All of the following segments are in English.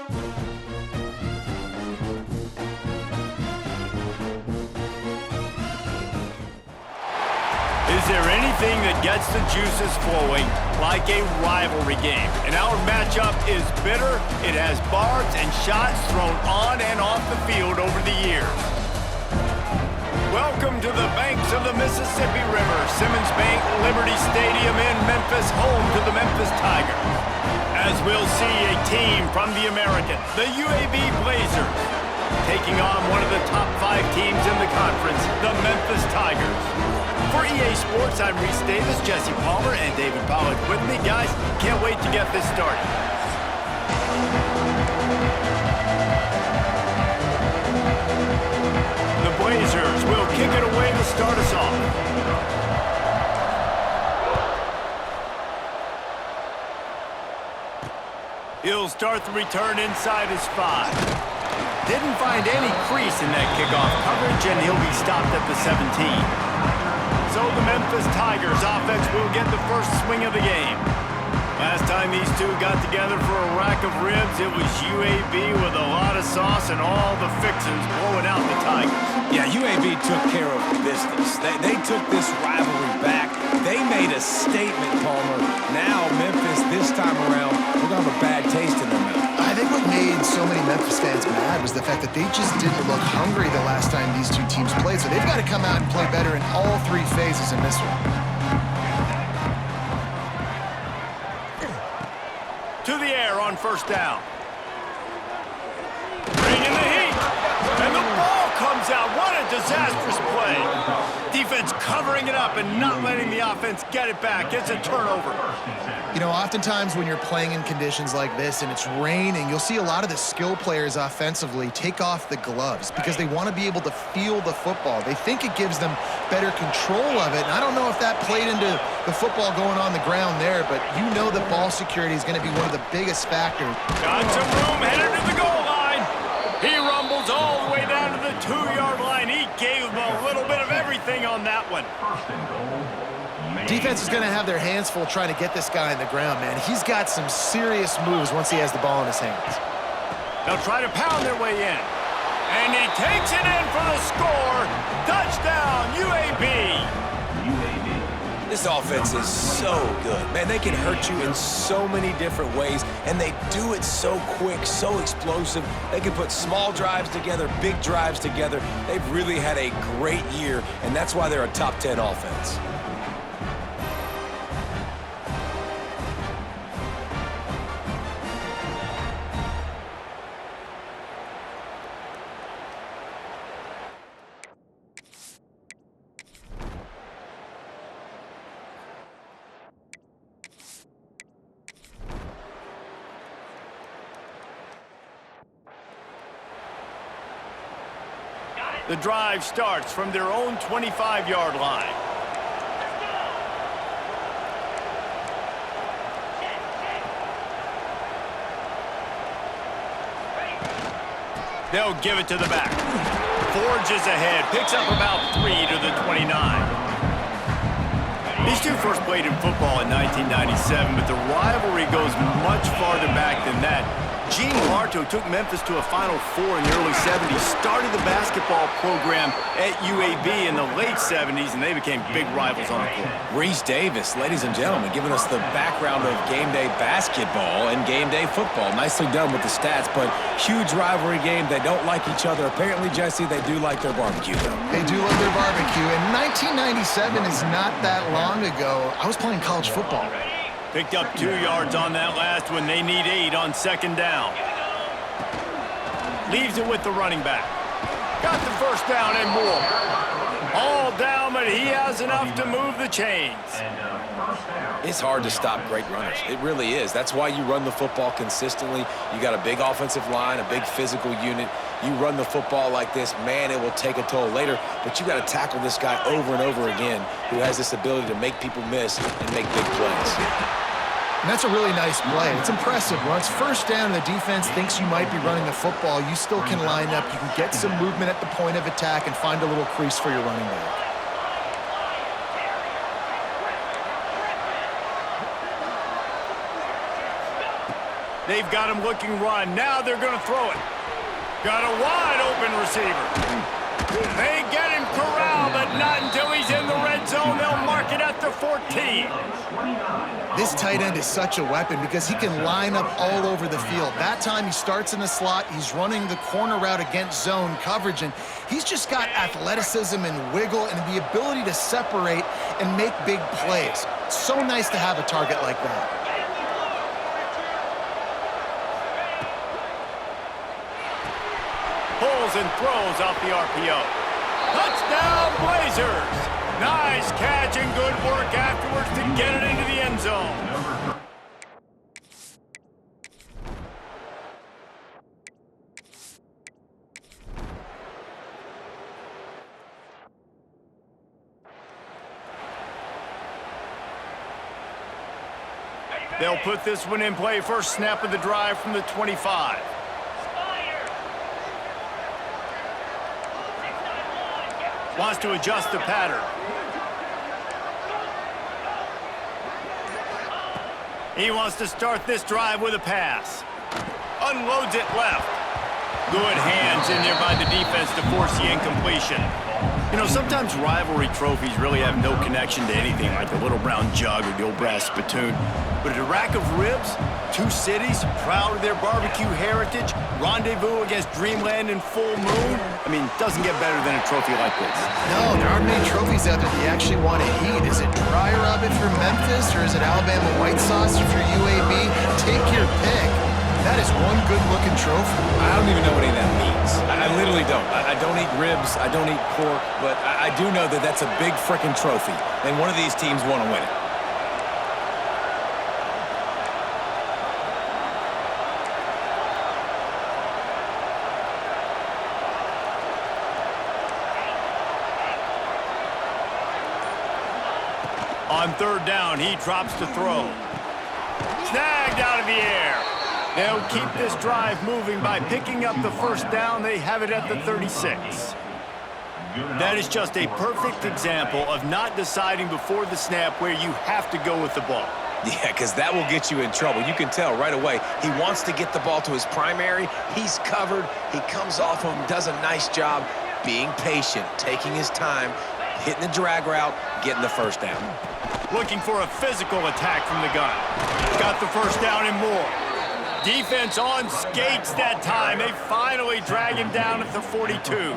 Is there anything that gets the juices flowing like a rivalry game? And our matchup is bitter. It has barbs and shots thrown on and off the field over the years. Welcome to the banks of the Mississippi River, Simmons Bank Liberty Stadium in Memphis, home to the Memphis Tigers. As we'll see a team from the American, the UAB Blazers, taking on one of the top 5 teams in the conference, the Memphis Tigers. For EA Sports, I'm Reese Davis, Jesse Palmer, and David Pollack with me. Guys, can't wait to get this started. The Blazers will kick it away to start us off. He'll start the return inside his 5. Didn't find any crease in that kickoff coverage, and he'll be stopped at the 17. So the Memphis Tigers offense will get the first swing of the game. Last time these two got together for a rack of ribs, it was UAB with a lot of sauce and all the fixins blowing out the Tigers. Yeah, UAB took care of business. They took this rivalry back. They made a statement, Palmer. Now Memphis, this time around, we're going to have a bad taste in their mouth. I think what made so many Memphis fans mad was the fact that they just didn't look hungry the last time these two teams played. So they've got to come out and play better in all 3 phases in this one. To the air on first down. Bringing the heat. And the ball comes out. What a disastrous play. Defense covering it up and not letting the offense get it back. It's a turnover. You know, oftentimes when you're playing in conditions like this and it's raining, you'll see a lot of the skill players offensively take off the gloves because they want to be able to feel the football. They think it gives them better control of it. And I don't know if that played into the football going on the ground there, but you know that ball security is going to be one of the biggest factors. Got some room headed to the goal line. He rumbles all the way down to the 2-yard line. He gave him a little bit of everything on that one. Defense is going to have their hands full trying to get this guy on the ground, man. He's got some serious moves once he has the ball in his hands. They'll try to pound their way in. And he takes it in for the score. Touchdown, UAB. This offense is so good. Man, they can hurt you in so many different ways, and they do it so quick, so explosive. They can put small drives together, big drives together. They've really had a great year, and that's why they're a top 10 offense. The drive starts from their own 25-yard line. They'll give it to the back. Forges ahead, picks up about 3 to the 29. These two first played in football in 1997, but the rivalry goes much farther back than that. Gene Bartow took Memphis to a Final Four in the early 70s, started the basketball program at UAB in the late 70s, and they became big rivals on the court. Reese Davis, ladies and gentlemen, giving us the background of game day basketball and game day football. Nicely done with the stats, but huge rivalry game. They don't like each other. Apparently, Jesse, they do like their barbecue, though. They do love their barbecue, and 1997 is not that long ago. I was playing college football. Picked up 2 yards on that last one. They need 8 on second down. Leaves it with the running back. Got the first down and more. All down, but he has enough to move the chains. It's hard to stop great runners. It really is. That's why you run the football consistently. You got a big offensive line, a big physical unit. You run the football like this, man, it will take a toll later, but you got to tackle this guy over and over again who has this ability to make people miss and make big plays. And that's a really nice play. It's impressive. Once first down, the defense thinks you might be running the football. You still can line up. You can get some movement at the point of attack and find a little crease for your running back. They've got him looking run. Now they're going to throw it. Got a wide open receiver. They get him corralled, but not until he's in the red zone. They'll mark it at the 14. This tight end is such a weapon because he can line up all over the field. That time he starts in the slot, he's running the corner route against zone coverage, and he's just got athleticism and wiggle and the ability to separate and make big plays. It's so nice to have a target like that. Pulls and throws off the RPO. Touchdown, Blazers! Nice catch and good work afterwards to get it into the end zone. They'll put this one in play. First snap of the drive from the 25. Wants to adjust the pattern. He wants to start this drive with a pass. Unloads it left. Good hands in there by the defense to force the incompletion. You know, sometimes rivalry trophies really have no connection to anything, like the little brown jug or the old brass spittoon. But a rack of ribs, two cities proud of their barbecue heritage, rendezvous against dreamland and full moon. I mean, doesn't get better than a trophy like this. No, there aren't many trophies out there that you actually want to eat. Is it dry rub if you're Memphis, or is it Alabama white sauce if you're UAB? Take your pick. That is one good-looking trophy. I don't even know what any of that means. I literally don't. I don't eat ribs. I don't eat pork. But I do know that that's a big frickin' trophy, and one of these teams want to win it. On third down, he drops to throw. Snagged out of the air. They'll keep this drive moving by picking up the first down. They have it at the 36. That is just a perfect example of not deciding before the snap where you have to go with the ball. Yeah, because that will get you in trouble. You can tell right away. He wants to get the ball to his primary. He's covered. He comes off of him, does a nice job being patient, taking his time, hitting the drag route, getting the first down. Looking for a physical attack from the gun. Got the first down and more. Defense on skates that time. They finally drag him down at the 42.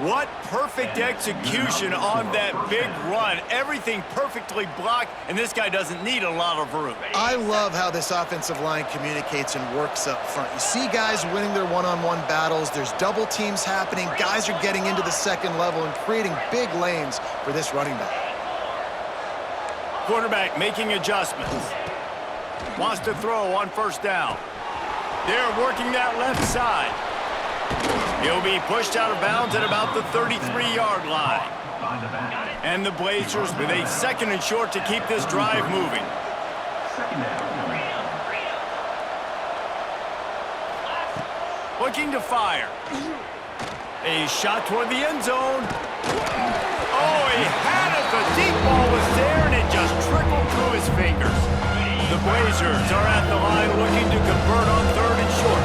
What perfect execution on that big run. Everything perfectly blocked, and this guy doesn't need a lot of room. I love how this offensive line communicates and works up front. You see guys winning their one-on-one battles. There's double teams happening. Guys are getting into the second level and creating big lanes for this running back. Quarterback making adjustments. Wants to throw on first down. They're working that left side. He'll be pushed out of bounds at about the 33-yard line. And the Blazers with a second and short to keep this drive moving. Looking to fire. A shot toward the end zone. Oh, he had it. The deep ball was there, and it just trickled through his fingers. The Blazers are at the line looking to convert on third and short.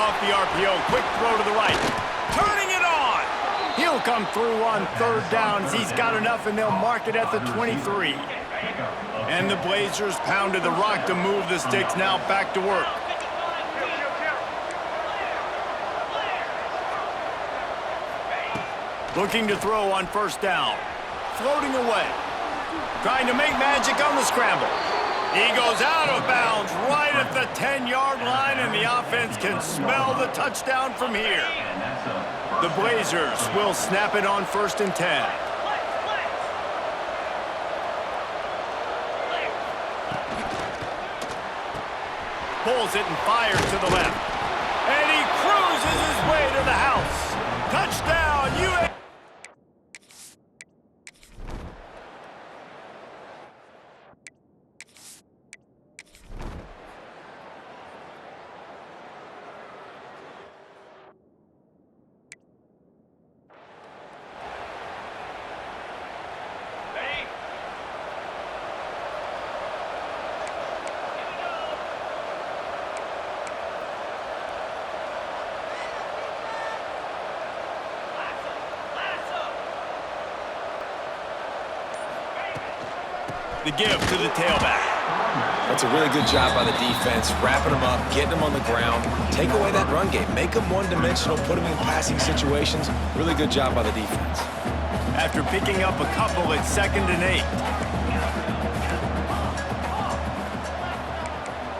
Off the RPO, quick throw to the right. Turning it on. He'll come through on third down as he's got enough, and they'll mark it at the 23. And the Blazers pounded the rock to move the sticks, now back to work. Looking to throw on first down. Floating away. Trying to make magic on the scramble. He goes out of bounds right at the 10-yard line, and the offense can smell the touchdown from here. The Blazers will snap it on first and 10. Pulls it and fires to the left. And he cruises his way to the house. Touchdown, UAB! The give to the tailback. That's a really good job by the defense, wrapping them up, getting them on the ground. Take away that run game. Make them one-dimensional, put them in passing situations. Really good job by the defense. After picking up a couple, it's 2nd and 8.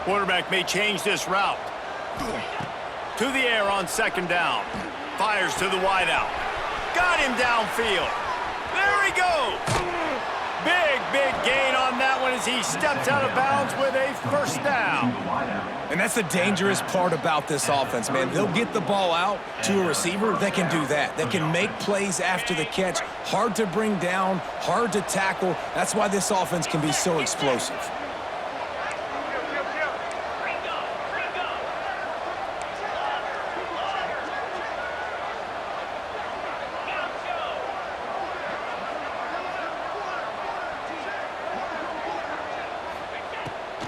Quarterback may change this route. To the air on 2nd down. Fires to the wideout. Got him downfield. There he goes. Big gain on that one as he steps out of bounds with a 1st down. And that's the dangerous part about this offense, man. They'll get the ball out to a receiver that can do that. That can make plays after the catch. Hard to bring down, hard to tackle. That's why this offense can be so explosive.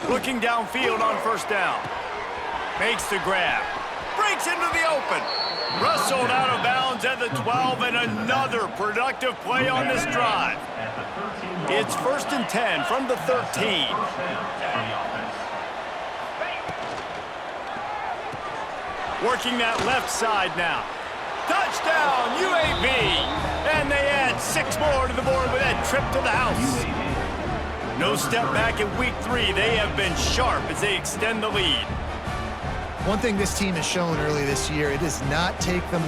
Looking downfield on 1st down. Makes the grab. Breaks into the open. Rustled out of bounds at the 12, and another productive play on this drive. It's 1st and 10 from the 13. Working that left side now. Touchdown, UAB! And they add 6 more to the board with that trip to the house. No step back in week 3. They have been sharp as they extend the lead. One thing this team has shown early this year, it does not take them.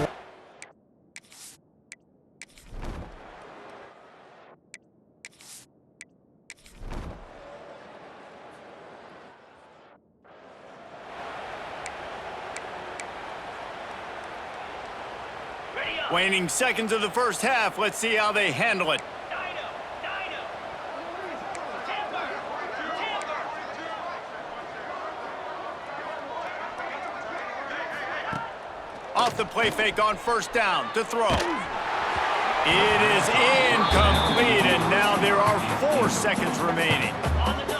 Waning seconds of the first half. Let's see how they handle it. Off the play fake on 1st down to throw. It is incomplete, and now there are 4 seconds remaining.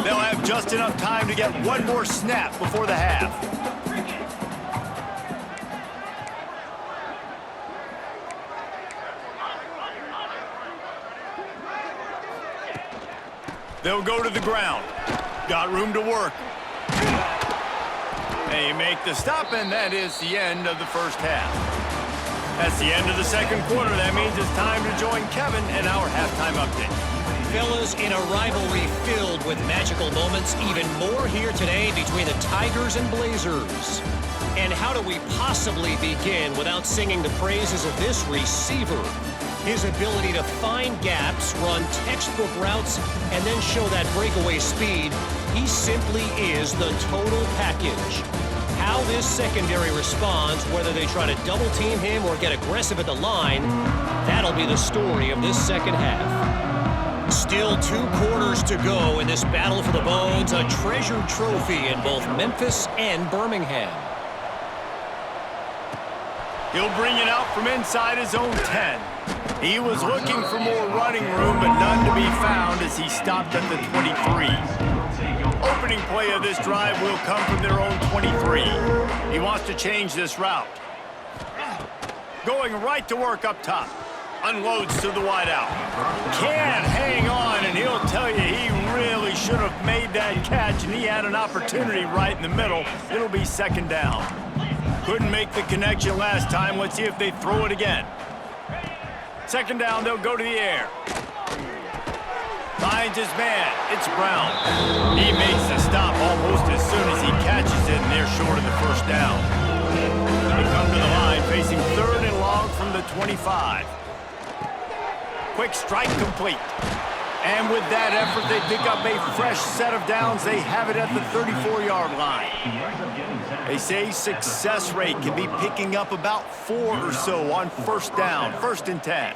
They'll have just enough time to get one more snap before the half. They'll go to the ground. Got room to work. They make the stop, and that is the end of the first half. That's the end of the 2nd quarter. That means it's time to join Kevin in our halftime update. Fellas, in a rivalry filled with magical moments, even more here today between the Tigers and Blazers. And how do we possibly begin without singing the praises of this receiver? His ability to find gaps, run textbook routes, and then show that breakaway speed. He simply is the total package. How this secondary responds, whether they try to double-team him or get aggressive at the line, that'll be the story of this 2nd half. Still 2 quarters to go in this battle for the bones, a treasured trophy in both Memphis and Birmingham. He'll bring it out from inside his own 10. He was looking for more running room, but none to be found as he stopped at the 23. Opening play of this drive will come from their own 23. He wants to change this route. Going right to work up top. Unloads to the wideout. Can't hang on, and he'll tell you he really should have made that catch, and he had an opportunity right in the middle. It'll be 2nd down. Couldn't make the connection last time. Let's see if they throw it again. 2nd down, they'll go to the air. Finds his man. It's Brown. He makes the stop almost as soon as he catches it, and they're short of the 1st down. They come to the line, facing 3rd and long from the 25. Quick strike complete. And with that effort, they pick up a fresh set of downs. They have it at the 34-yard line. They say success rate can be picking up about 4 or so on 1st down, 1st and 10.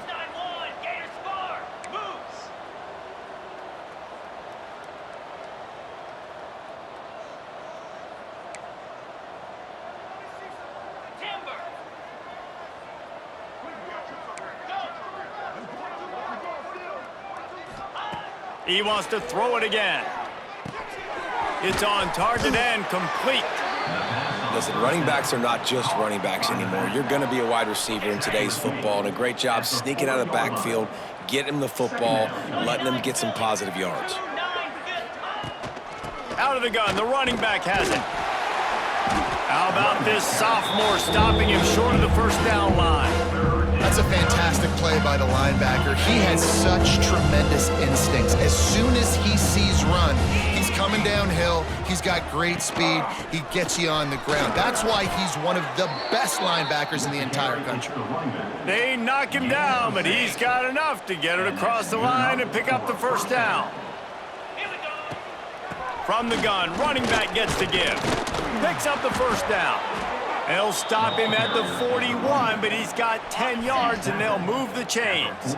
He wants to throw it again. It's on target and complete. Listen, running backs are not just running backs anymore. You're going to be a wide receiver in today's football, and a great job sneaking out of the backfield, getting them the football, letting them get some positive yards. Out of the gun, the running back has it. How about this sophomore stopping him short of the first down line? That's a fantastic play by the linebacker. He has such tremendous instincts. As soon as he sees run, he's coming downhill. He's got great speed. He gets you on the ground. That's why he's one of the best linebackers in the entire country. They knock him down, but he's got enough to get it across the line and pick up the first down. From the gun, running back gets to give. Picks up the first down. They'll stop him at the 41, but he's got 10 yards, and they'll move the chains.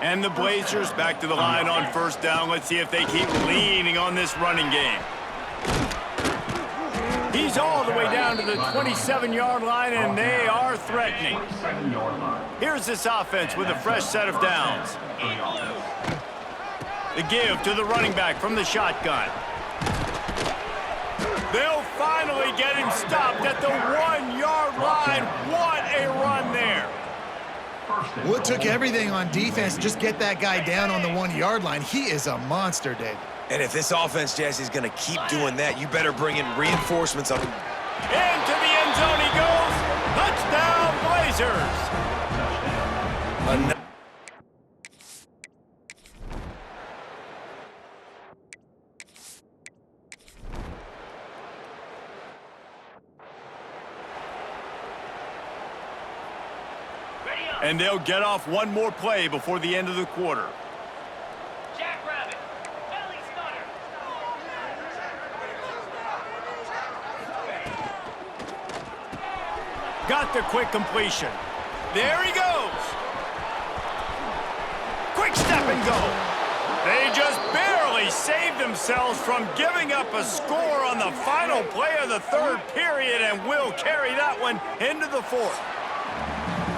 And the Blazers back to the line on first down. Let's see if they keep leaning on this running game. He's all the way down to the 27-yard line, and they are threatening. Here's this offense with a fresh set of downs. The give to the running back from the shotgun. They'll finally get him stopped at the 1-yard line. What a run there. Well, it took everything on defense to just get that guy down on the 1-yard line. He is a monster, Dave. And if this offense, Jesse, is going to keep doing that, you better bring in reinforcements of him. Into the end zone he goes. Touchdown, Blazers. And they'll get off one more play before the end of the quarter. Jackrabbit, belly stunner. Got the quick completion. There he goes. Quick step and go. They just barely saved themselves from giving up a score on the final play of the third period, and will carry that one into the fourth.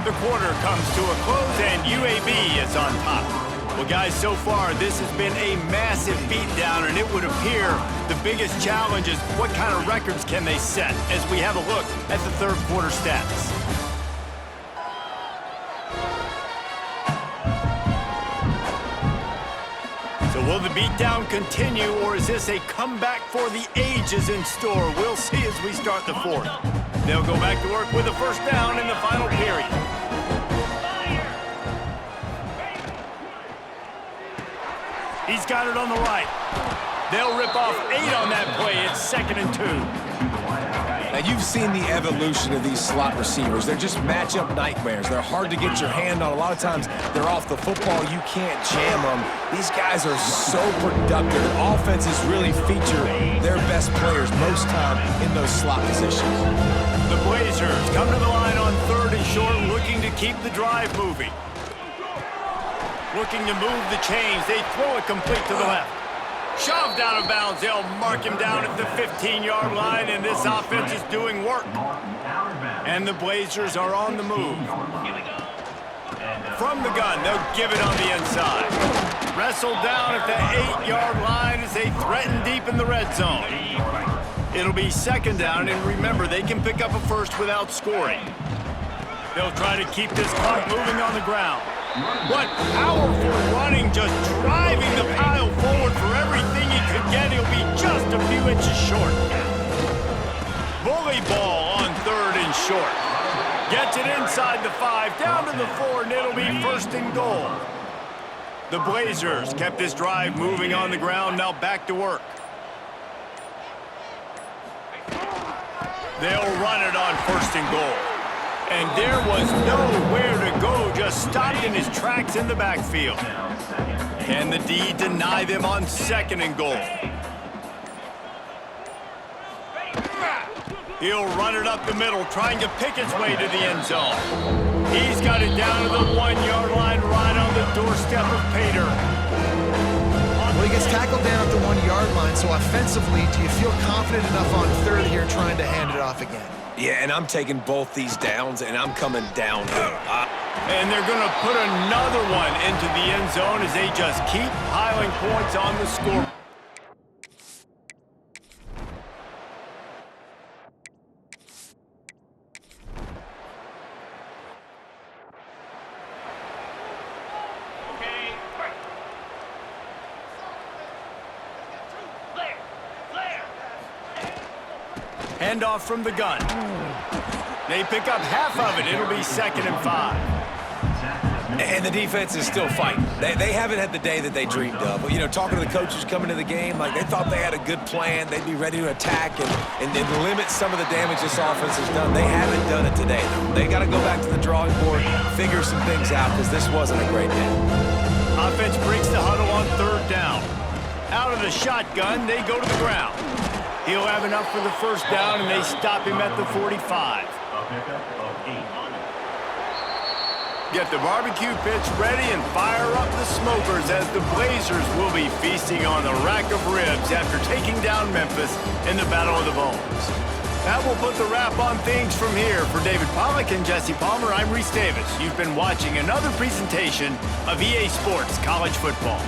The quarter comes to a close, and UAB is on top. Well, guys, so far, this has been a massive beatdown, and it would appear the biggest challenge is what kind of records can they set as we have a look at the third quarter stats. So will the beatdown continue, or is this a comeback for the ages in store? We'll see as we start the fourth. They'll go back to work with a first down in the final period. He's got it on the right. They'll rip off 8 on that play. It's 2nd and 2. Now, you've seen the evolution of these slot receivers. They're just matchup nightmares. They're hard to get your hand on. A lot of times, they're off the football. You can't jam them. These guys are so productive. Offenses really feature their best players most time in those slot positions. The Blazers come to the line on 3rd and short, looking to keep the drive moving. Looking to move the chains. They throw it complete to the left. Shoved out of bounds. They'll mark him down at the 15-yard line, and this offense is doing work. And the Blazers are on the move. From the gun, they'll give it on the inside. Wrestled down at the 8-yard line as they threaten deep in the red zone. It'll be 2nd down, and remember, they can pick up a first without scoring. They'll try to keep this clock moving on the ground. What powerful running, just driving the pile forward for everything he could get. He'll be just a few inches short. Bully ball on 3rd and short. Gets it inside the 5, down to the 4, and it'll be 1st and goal. The Blazers kept this drive moving on the ground, now back to work. They'll run it on 1st and goal. And there was nowhere to go, just stopped in his tracks in the backfield. Can the D deny them on 2nd and goal? He'll run it up the middle, trying to pick his way to the end zone. He's got it down to the 1-yard line, right on the doorstep of Pater. Well, he gets tackled down at the 1-yard line, so offensively, do you feel confident enough on 3rd here trying to hand it off again? Yeah, and I'm taking both these downs, and I'm coming downhill. And they're going to put another one into the end zone as they just keep piling points on the score. Handoff from the gun. They pick up half of it. It'll be 2nd and 5. And the defense is still fighting. They haven't had the day that they dreamed of. But, you know, talking to the coaches coming to the game, like they thought they had a good plan. They'd be ready to attack and limit some of the damage this offense has done. They haven't done it today. They got to go back to the drawing board, figure some things out, because this wasn't a great day. Offense breaks the huddle on 3rd down. Out of the shotgun, they go to the ground. He'll have enough for the 1st down, and they stop him at the 45. Get the barbecue pits ready and fire up the smokers as the Blazers will be feasting on a rack of ribs after taking down Memphis in the Battle of the Bones. That will put the wrap on things from here. For David Pollack and Jesse Palmer, I'm Reese Davis. You've been watching another presentation of EA Sports College Football.